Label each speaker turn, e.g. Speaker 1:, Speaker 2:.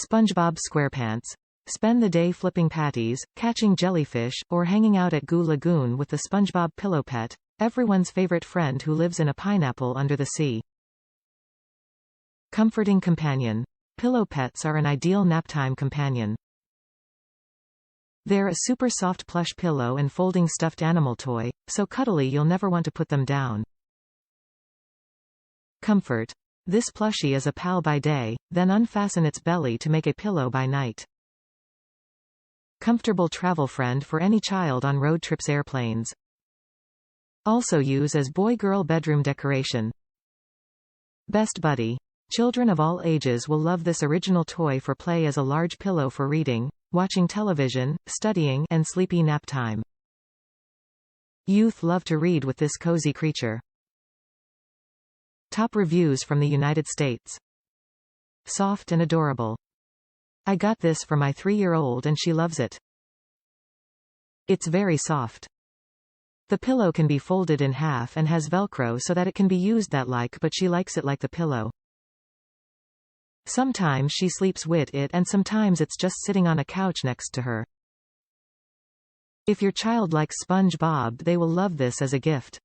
Speaker 1: SpongeBob Squarepants. Spend the day flipping patties, catching jellyfish, or hanging out at Lagoon with the SpongeBob pillow pet, everyone's favorite friend who lives in a pineapple under the sea. Comforting companion. Pillow pets are an ideal naptime companion. They're a super soft plush pillow and folding stuffed animal toy, so cuddly you'll never want to put them down. Comfort. This plushie is a pal by day, then unfasten its belly to make a pillow by night. Comfortable travel friend for any child on road trips, airplanes. Also use as boy-girl bedroom decoration. Best buddy. Children of all ages will love this original toy for play as a large pillow for reading, watching television, studying, and sleepy nap time. Youth love to read with this cozy creature. Top reviews from the United States. Soft and adorable. I got this for my 3-year-old and she loves it. It's very soft. The pillow can be folded in half and has Velcro so that it can be used but she likes it like the pillow. Sometimes she sleeps with it and sometimes it's just sitting on a couch next to her. If your child likes SpongeBob, they will love this as a gift.